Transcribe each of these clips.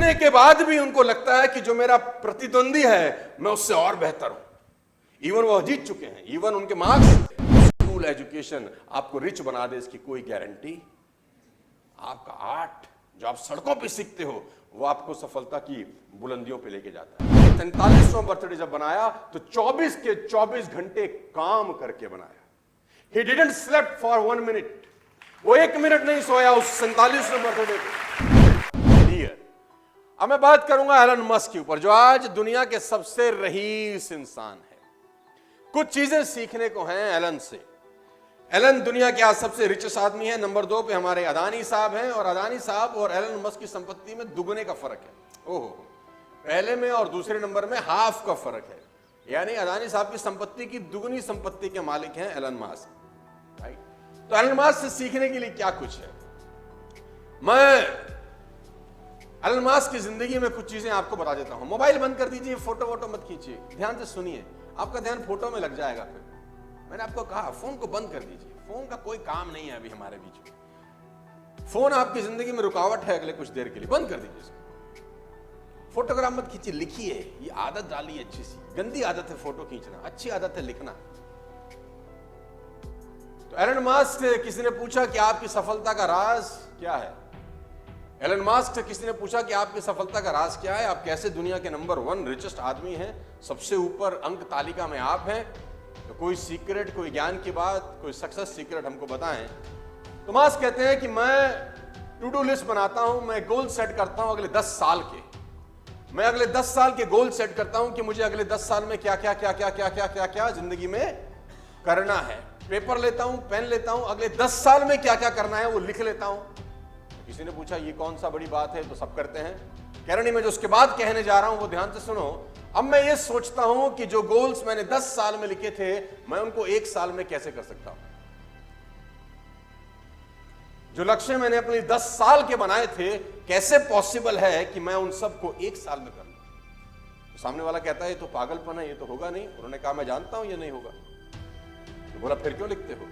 जीतने के बाद भी उनको लगता है कि जो मेरा प्रतिद्वंदी है मैं उससे और बेहतर हूं। इवन वो जीत चुके हैं, इवन उनके मार्क्स, स्कूल एजुकेशन आपको रिच बना दे इसकी कोई गारंटी। आपका आर्ट जो आप सड़कों पे सीखते हो वो आपको सफलता की बुलंदियों पे लेके जाता है। 43वां बर्थडे जब बनाया तो 24 के 24 घंटे काम करके बनाया। He didn't slept for 1 minute. वो 1 मिनट नहीं सोया उस 47वें बर्थडे पे। अब मैं बात करूंगा एलन मस्क के ऊपर, जो आज दुनिया के सबसे रईस इंसान है। कुछ चीजें सीखने को हैं एलन से। एलन दुनिया के आज सबसे रिचेस्ट आदमी है। नंबर 2 पे हमारे अदानी साहब हैं, और अदानी साहब और एलन मस्क की संपत्ति में दुगने का फर्क है। ओहो, पहले में और दूसरे नंबर में हाफ का फर्क है। यानी अदानी साहब की संपत्ति की दुगनी संपत्ति के मालिक हैं एलन मस्क। राइट? तो एलन मस्क से सीखने के लिए क्या कुछ है? मैं एलन मस्क की जिंदगी में कुछ चीजें आपको बता देता हूं। मोबाइल बंद कर दीजिए, फोटो वोटो मत खींचिए, ध्यान से सुनिए, आपका ध्यान फोटो में लग जाएगा। फिर मैंने आपको कहा फोन को बंद कर दीजिए, फोन का कोई काम नहीं है अभी हमारे बीच में। फोन आपकी जिंदगी में रुकावट है अगले कुछ देर के लिए, बंद कर दीजिए इसको। फोटोग्राफ मत खींचिए, लिखिए। ये आदत डालिए अच्छी सी। गंदी आदत है फोटो खींचना, अच्छी आदत है लिखना। तो एलन मस्क से किसी ने पूछा कि आपकी सफलता का राज क्या है? एलन मस्क से किसी ने पूछा कि आपकी सफलता का राज क्या है? आप कैसे दुनिया के नंबर 1 रिचेस्ट आदमी हैं, सबसे ऊपर अंक तालिका में आप हैं? तो कोई सीक्रेट, कोई ज्ञान की बात, कोई सक्सेस सीक्रेट हमको बताएं। तो मस्क कहते हैं कि मैं टू डू लिस्ट बनाता हूं, मैं गोल सेट करता हूं अगले 10 साल के। मैं अगले 10 साल के गोल सेट करता हूं कि मुझे अगले 10 साल में क्या क्या क्या क्या क्या क्या क्या क्या जिंदगी में करना है। पेपर लेता हूं, पेन लेता हूं, अगले 10 साल में क्या क्या करना है वो लिख लेता हूं। तो किसी ने पूछा ये कौन सा बड़ी बात है? तो सब करते हैं। कह रहे नहीं, मैं जो उसके बाद कहने जा रहा हूं वो ध्यान से सुनो। अब मैं ये सोचता हूं कि जो गोल्स मैंने 10 साल में लिखे थे मैं उनको 1 साल में कैसे कर सकता हूं। जो लक्ष्य मैंने अपने 10 साल के बनाए थे, कैसे पॉसिबल है कि मैं उन सबको 1 साल में कर लूं? तो सामने वाला कहता है ये तो पागलपन है, ये तो होगा नहीं। उन्होंने कहा मैं जानता हूं ये नहीं होगा। तो बोला फिर क्यों लिखते हो?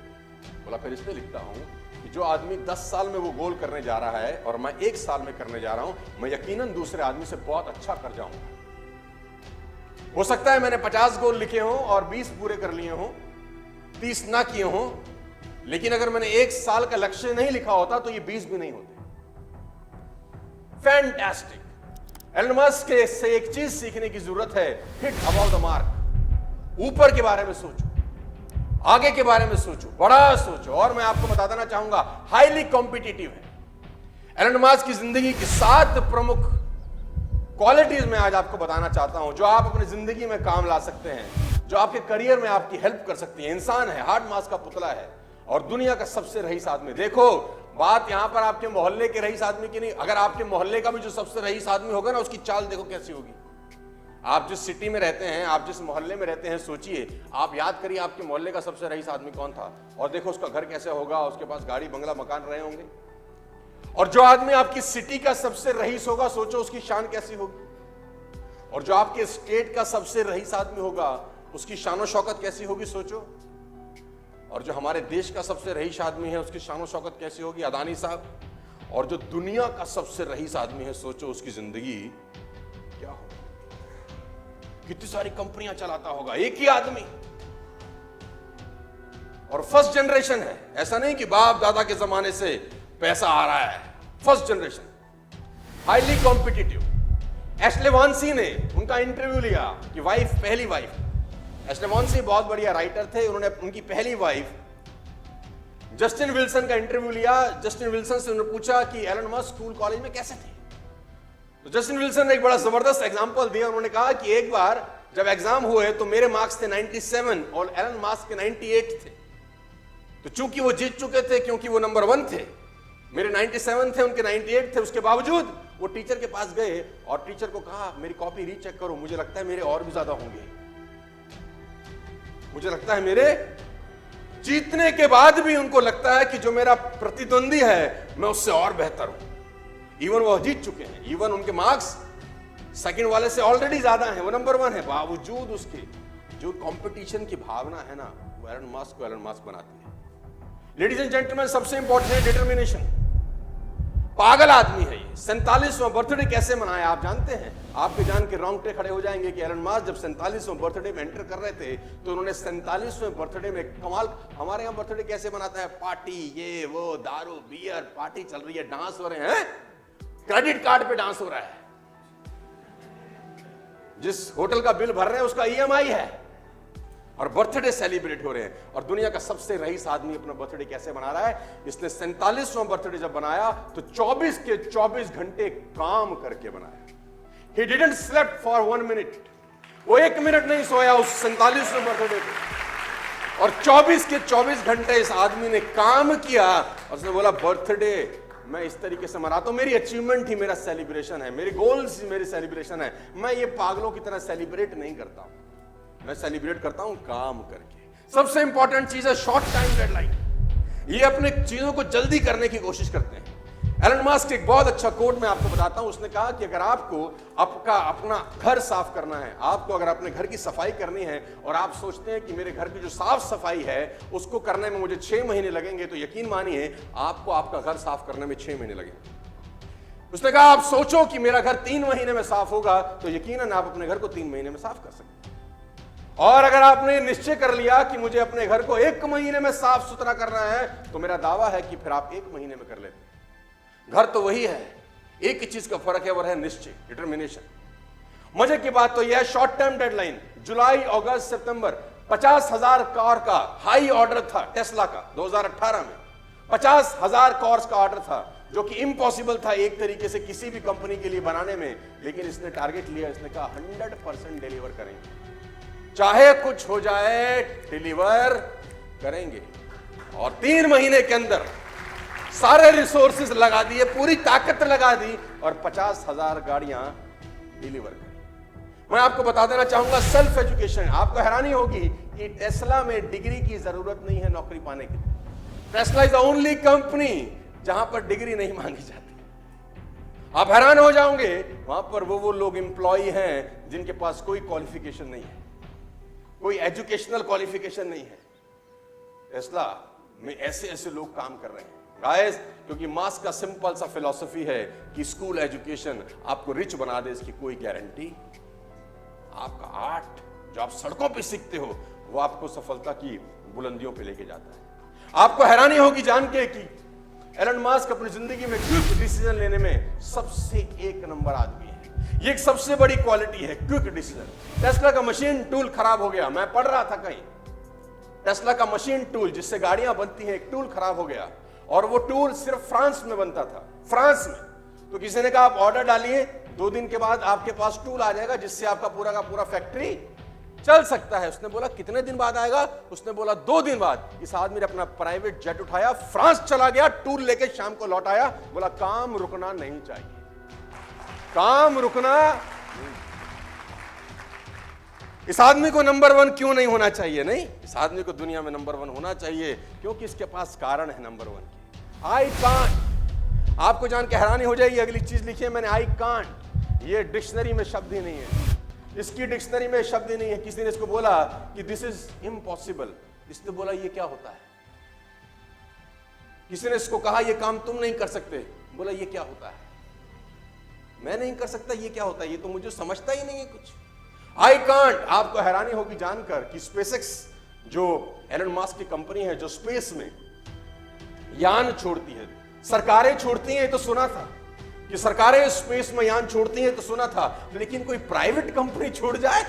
बोला फिर इसलिए लिखता हूं कि जो आदमी 10 साल में वो गोल करने जा रहा है और मैं 1 साल में करने जा रहा हूं, मैं यकीनन दूसरे आदमी से बहुत अच्छा कर जाऊंगा। हो सकता है मैंने 50 गोल लिखे हों और 20 पूरे कर लिए हों, 30 ना किए हों, लेकिन अगर मैंने 1 साल का लक्ष्य नहीं लिखा होता तो ये 20 भी नहीं होते। फैंटास्टिक। एलन मस्क से एक चीज सीखने की जरूरत है, हिट अबाउट द मार्क। ऊपर के बारे में सोचो, आगे के बारे में सोचो, बड़ा सोचो। और मैं आपको बता देना चाहूंगा हाईली कॉम्पिटिटिव है। एलन मस्क की जिंदगी की 7 प्रमुख क्वालिटीज मैं आज आपको बताना चाहता हूं जो आप अपनी जिंदगी में काम ला सकते हैं, जो आपके करियर में आपकी हेल्प कर सकती है। इंसान है, हार्ड मास का पुतला है और दुनिया का सबसे रईस आदमी। देखो बात यहां पर आपके मोहल्ले के रईस आदमी की नहीं, अगर आपके मोहल्ले का भी जो सबसे रईस आदमी होगा ना, उसकी चाल देखो कैसी होगी। आप जिस सिटी में रहते हैं, आप जिस मोहल्ले में रहते हैं, सोचिए, आप याद करिए आपके मोहल्ले का सबसे रईस आदमी कौन था, और देखो उसका घर कैसे होगा, उसके पास गाड़ी बंगला मकान रहे होंगे। और जो आदमी आपकी सिटी का सबसे रईस होगा, सोचो उसकी शान कैसी होगी। और जो आपके स्टेट का सबसे रईस आदमी होगा, उसकी शानो शौकत कैसी होगी, सोचो। और जो हमारे देश का सबसे रईस आदमी है, उसकी शानो शौकत कैसी होगी, अदानी साहब। और जो दुनिया का सबसे रईस आदमी है, सोचो उसकी जिंदगी क्या होगी, कितनी सारी कंपनियां चलाता होगा एक ही आदमी। और फर्स्ट जनरेशन है, ऐसा नहीं कि बाप दादा के जमाने से पैसा आ रहा है। First generation, highly competitive. Ashley Vance ने उनका इंटरव्यू लिया कि वाइफ, पहली वाइफ, एशले वॉन्सी बहुत बढ़िया राइटर थे, उन्होंने उनकी पहली वाइफ जस्टिन विल्सन का इंटरव्यू लिया। जस्टिन विल्सन से उन्होंने पूछा कि एलन मस्क स्कूल कॉलेज में कैसे थे। तो जस्टिन विल्सन ने एक बड़ा जबरदस्त एग्जांपल दिया। उन्होंने कहा कि एक बार जब एग्जाम हुए तो मेरे मार्क्स थे 97 और एलन मस्क के 98 थे। तो चूंकि वो जीत चुके थे, क्योंकि वो नंबर 1 थे, मेरे 97 थे, उनके 98 थे, उसके बावजूद वो टीचर के पास गए और टीचर को कहा मेरी कॉपी रीचेक करो, मुझे लगता है मेरे और भी ज्यादा होंगे, मुझे लगता है मेरे। जीतने के बाद भी उनको लगता है कि जो मेरा प्रतिद्वंदी है मैं उससे और बेहतर हूं। इवन वो जीत चुके हैं, इवन उनके मार्क्स सेकंड वाले से ऑलरेडी ज्यादा हैं, वो नंबर 1 है, बावजूद उसके जो कंपटीशन की भावना है ना, वो एलन मस्क को एलन मस्क बनाती है। लेडीज एंड जेंटलमैन, सबसे इंपॉर्टेंट है डिटर्मिनेशन। पागल आदमी है ये, 47वां बर्थडे कैसे मनाया आप जानते हैं? आपके जान के रोंगटे खड़े हो जाएंगे कि एलन मास्क जब 47वां बर्थडे में एंटर कर रहे थे तो उन्होंने 47वें बर्थडे में कमाल। हमारे यहां बर्थडे कैसे मनाता है? पार्टी, ये वो, दारू बियर, पार्टी चल रही है, डांस हो रहे हैं, क्रेडिट कार्ड पे डांस हो रहा है, जिस होटल का बिल भर रहे हैं उसका ईएमआई है, और बर्थडे सेलिब्रेट हो रहे हैं। और दुनिया का सबसे रईस आदमी अपना बर्थडे कैसे मना रहा है? इसने 47वां बर्थडे जब बनाया तो 24 के 24 घंटे काम करके बनाया। He didn't slept for 1 minute. वो 1 मिनट नहीं सोया उस 47वें बर्थडे पे, और 24 के 24 घंटे इस आदमी ने काम किया। और उसने बोला बर्थडे मैं इस तरीके से मनाता हूं, मेरी अचीवमेंट ही मेरा सेलिब्रेशन है, मेरे गोल्स ही मेरी सेलिब्रेशन है। मैं ये पागलों की तरह सेलिब्रेट नहीं करता हूं, मैं सेलिब्रेट करता हूं काम करके। सबसे इंपॉर्टेंट चीज है शॉर्ट टाइम डेडलाइन। ये अपने चीजों को जल्दी करने की कोशिश करते हैं। एलन मास्क एक बहुत अच्छा कोट मैं आपको बताता हूं। उसने कहा कि अगर आपको अपना घर साफ करना है, आपको अगर अपने घर की सफाई करनी है, और आप सोचते हैं कि मेरे घर की जो साफ सफाई है उसको करने में मुझे 6 महीने लगेंगे, तो यकीन मानिए आपको आपका घर साफ करने में 6 महीने लगेंगे। उसने कहा आप सोचो कि मेरा घर 3 महीने में साफ होगा, तो यकीनन आप अपने घर को 3 महीने में साफ कर सकते हैं। और अगर आपने निश्चय कर लिया कि मुझे अपने घर को 1 महीने में साफ सुथरा करना है, तो मेरा दावा है कि फिर आप 1 महीने में कर लेते हैं। घर तो वही है, एक ही चीज का फर्क है, वो है निश्चय, डिटर्मिनेशन। मजे की बात तो यह है शॉर्ट टर्म डेडलाइन। जुलाई, अगस्त, सितंबर 50,000 कार का हाई ऑर्डर था टेस्ला का 2018 में। 50,000 कार्स का ऑर्डर था, जो कि इम्पॉसिबल था एक तरीके से किसी भी कंपनी के लिए बनाने में। लेकिन इसने टारगेट लिया, इसने कहा 100% डिलीवर करेंगे, चाहे कुछ हो जाए डिलीवर करेंगे। और 3 महीने के अंदर सारे रिसोर्सेज लगा दिए, पूरी ताकत लगा दी, और 50,000 गाड़ियां डिलीवर करी। मैं आपको बता देना चाहूंगा सेल्फ एजुकेशन। आपको हैरानी होगी कि टेस्ला में डिग्री की जरूरत नहीं है नौकरी पाने के लिए। Tesla is the only company जहां पर डिग्री नहीं मांगी जाती। आप हैरान हो जाओगे, वहां पर वो लोग एम्प्लॉय हैं जिनके पास कोई क्वालिफिकेशन नहीं है, कोई एजुकेशनल क्वालिफिकेशन नहीं है। टेस्ला में ऐसे ऐसे लोग काम कर रहे हैं गाइस, क्योंकि मास्क का सिंपल सा फिलॉसफी है कि स्कूल एजुकेशन आपको रिच बना दे, इसकी कोई गारंटी। आपका आर्ट जो आप सड़कों पे सीखते हो वो आपको सफलता की बुलंदियों पे लेके जाता है। आपको हैरानी होगी जान के कि एलन मास्क अपनी जिंदगी में क्विक डिसीजन लेने में सबसे 1 नंबर आदमी है। ये एक सबसे बड़ी क्वालिटी है, क्विक डिसीजन। टेस्ला का मशीन टूल खराब हो गया, मैं पढ़ रहा था कहीं, टेस्ला का मशीन टूल जिससे गाड़ियां बनती हैं, एक टूल खराब हो गया, और वो टूल सिर्फ फ्रांस में बनता था, फ्रांस में। तो किसी ने कहा आप ऑर्डर डालिए, 2 दिन के बाद आपके पास टूल आ जाएगा जिससे आपका पूरा का पूरा फैक्ट्री चल सकता है। उसने बोला कितने दिन बाद आएगा? उसने बोला 2 दिन बाद। इस आदमी ने अपना प्राइवेट जेट उठाया, फ्रांस चला गया, टूल लेके शाम को लौट आया, बोला काम रुकना नहीं चाहिए, काम रुकना। इस आदमी को नंबर 1 क्यों नहीं होना चाहिए? नहीं, इस आदमी को दुनिया में नंबर 1 होना चाहिए, क्योंकि इसके पास कारण है नंबर 1 की। I can't. आपको जान के हैरानी हो जाएगी, अगली चीज लिखिए मैंने, आई कांट। ये डिक्शनरी में शब्द ही नहीं है, इसकी डिक्शनरी में शब्द ही नहीं है। किसी ने इसको बोला कि दिस इज इम्पॉसिबल, इसने बोला ये क्या होता है। किसी ने इसको कहा ये काम तुम नहीं कर सकते, बोला ये क्या होता है, मैं नहीं कर सकता, ये क्या होता है, ये तो मुझे समझता ही नहीं है कुछ। I can't. आपको हैरानी होगी जानकर कि स्पेसएक्स जो एलन मास्क की कंपनी है, जो स्पेस में यान छोड़ती है, सरकारें छोड़ती हैं तो सुना था कि सरकारें स्पेस में यान छोड़ती हैं तो सुना था, लेकिन कोई प्राइवेट कंपनी छोड़ जाए,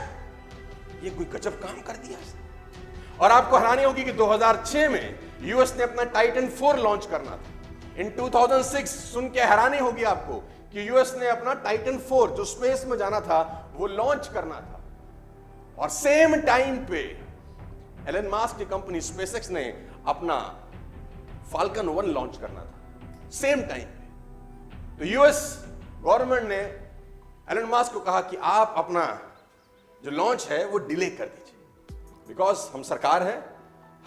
ये कोई गजब काम कर दिया इसने। और आपको हैरानी होगी कि 2006 में यूएस ने अपना टाइटन 4 लॉन्च करना था। इन 2006 सुन के हैरानी होगी आपको कि यूएस ने अपना टाइटन 4 जो स्पेस में जाना था वो लॉन्च करना था, और सेम टाइम पे एलन मास्क की कंपनी स्पेसएक्स ने अपना फाल्कन 1 लॉन्च करना था, सेम टाइम पे। तो यूएस गवर्नमेंट ने एलन मास्क को कहा कि आप अपना जो लॉन्च है वो डिले कर दीजिए, बिकॉज हम सरकार है,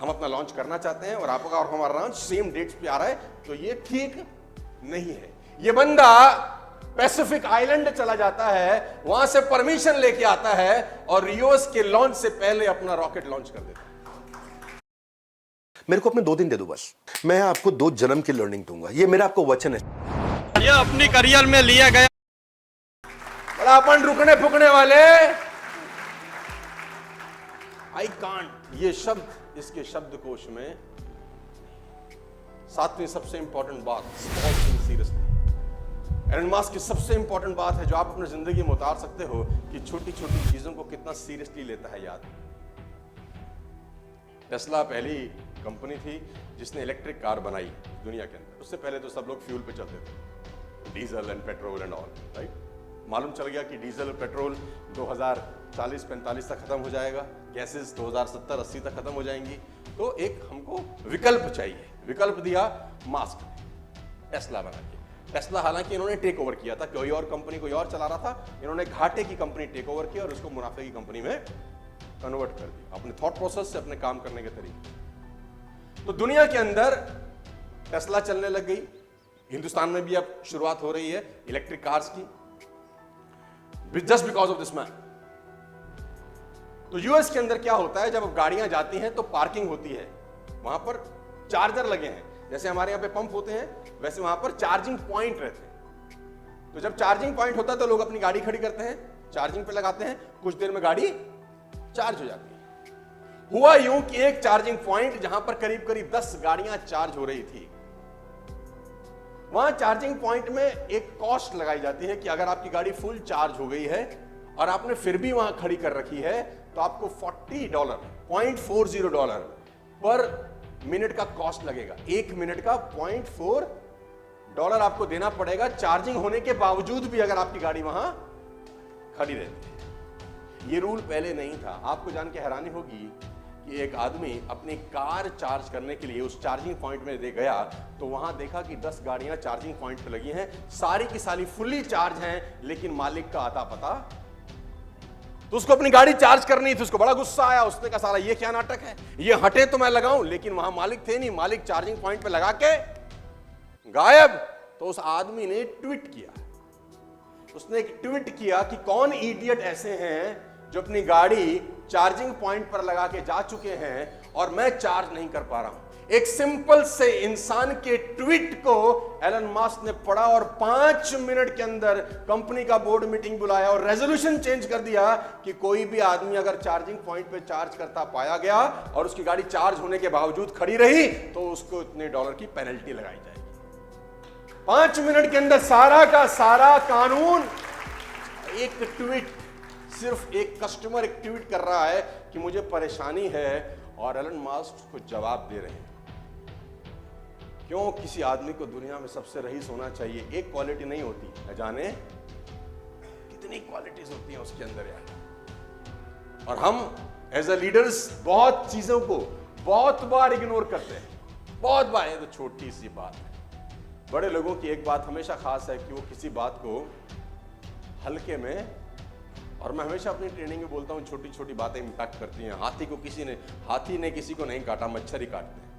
हम अपना लॉन्च करना चाहते हैं, और आपका और हमारा लॉन्च सेम डेट्स पे आ रहा है, तो ये ठीक नहीं है। ये बंदा पैसिफिक आइलैंड चला जाता है, वहां से परमिशन लेके आता है, और यूएस के लॉन्च से पहले अपना रॉकेट लॉन्च कर देता है। मेरे को अपने 2 दिन दे दो बस, मैं आपको 2 जन्म की लर्निंग दूंगा, ये मेरा आपको वचन है। ये अपनी करियर में लिया गया बड़ा अपन रुकने फुकने वाले। आई कांट, ये शब्द इसके शब्दकोश में सातवीं सबसे इंपॉर्टेंट बात, सीरियसली। एलन मस्क की सबसे इंपॉर्टेंट बात है जो आप अपनी जिंदगी में उतार सकते हो कि छोटी छोटी चीजों को कितना सीरियसली लेता है याद। टेस्ला पहली कंपनी थी जिसने इलेक्ट्रिक कार बनाई दुनिया के अंदर। उससे पहले तो सब लोग फ्यूल पे चलते थे, diesel and petrol and all, right. मालूम चल गया कि डीजल और पेट्रोल 2040-45 तक खत्म हो जाएगा, गैसेस 2070-80 तक खत्म हो जाएंगी। तो एक हमको विकल्प चाहिए। विकल्प दिया मास्क ने, टेस्ला बना के। टेस्ला हालांकि इन्होंने टेक ओवर किया था, कोई और कंपनी कोई और चला रहा था, इन्होंने घाटे की कंपनी टेक ओवर किया और उसको मुनाफे की कंपनी में कन्वर्ट कर दिया अपने थॉट प्रोसेस से, अपने काम करने के तरीके। तो दुनिया के अंदर टेस्ला चलने लग गई। हिंदुस्तान में भी अब शुरुआत हो रही है इलेक्ट्रिक कार्स की, just because of this man. तो यूएस के अंदर क्या होता है, जब गाड़ियां जाती हैं तो पार्किंग होती है, वहां पर चार्जर लगे हैं। जैसे हमारे यहां पे पंप होते हैं वैसे वहां पर चार्जिंग पॉइंट रहते हैं। तो जब चार्जिंग पॉइंट होता है तो लोग अपनी गाड़ी खड़ी करते हैं, चार्जिंग पे लगाते हैं, कुछ देर में गाड़ी चार्ज हो जाती है। हुआ यूं कि एक चार्जिंग पॉइंट जहां पर करीब करीब 10 गाड़ियां चार्ज हो रही थी, वहां चार्जिंग पॉइंट में एक कॉस्ट लगाई जाती है कि अगर आपकी गाड़ी फुल चार्ज हो गई है और आपने फिर भी वहां खड़ी कर रखी है तो आपको $40 पर मिनट का कॉस्ट लगेगा। 1 मिनट का $0.4 आपको देना पड़ेगा, चार्जिंग होने के बावजूद भी अगर आपकी गाड़ी वहां खड़ी रहती है। ये रूल पहले नहीं था। आपको जान के हैरानी होगी कि एक आदमी अपनी कार चार्ज करने के लिए उस चार्जिंग पॉइंट में दे गया तो वहां देखा कि 10 गाड़ियां चार्जिंग पॉइंट पे लगी हैं, सारी की सारी फुल्ली चार्ज हैं, लेकिन मालिक का आता पता। तो उसको अपनी गाड़ी चार्ज करनी थी, उसको बड़ा गुस्सा आया। उसने कहा साला ये क्या नाटक है, ये हटे तो मैं लगाऊं, लेकिन वहां मालिक थे नहीं, मालिक चार्जिंग पॉइंट पे लगा के गायब। तो उस आदमी ने ट्वीट किया, उसने एक ट्वीट किया कि कौन इडियट ऐसे हैं जो अपनी गाड़ी चार्जिंग पॉइंट पर लगा के जा चुके हैं और मैं चार्ज नहीं कर पा रहा हूं। एक सिंपल से इंसान के ट्वीट को एलन मस्क ने पढ़ा और 5 मिनट के अंदर कंपनी का बोर्ड मीटिंग बुलाया और रेजोल्यूशन चेंज कर दिया कि कोई भी आदमी अगर चार्जिंग पॉइंट पे चार्ज करता पाया गया और उसकी गाड़ी चार्ज होने के बावजूद खड़ी रही तो उसको इतने डॉलर की पेनल्टी लगाई जाएगी। 5 मिनट के अंदर सारा का सारा कानून। एक ट्वीट, सिर्फ एक कस्टमर एक ट्वीट कर रहा है कि मुझे परेशानी है और एलन मस्क को जवाब दे रहे हैं। क्यों किसी आदमी को दुनिया में सबसे रईस होना चाहिए? एक क्वालिटी नहीं होती, न जाने कितनी क्वालिटीज होती हैं उसके अंदर यार। और हम एज अ लीडर्स बहुत चीजों को बहुत बार इग्नोर करते हैं, बहुत बार। ये तो छोटी सी बात है। बड़े लोगों की एक बात हमेशा खास है कि वो किसी बात को हल्के में, और मैं हमेशा अपनी ट्रेनिंग में बोलता हूं छोटी छोटी बातें इंपैक्ट करती हैं। हाथी ने किसी को नहीं काटा, मच्छर ही काटते हैं।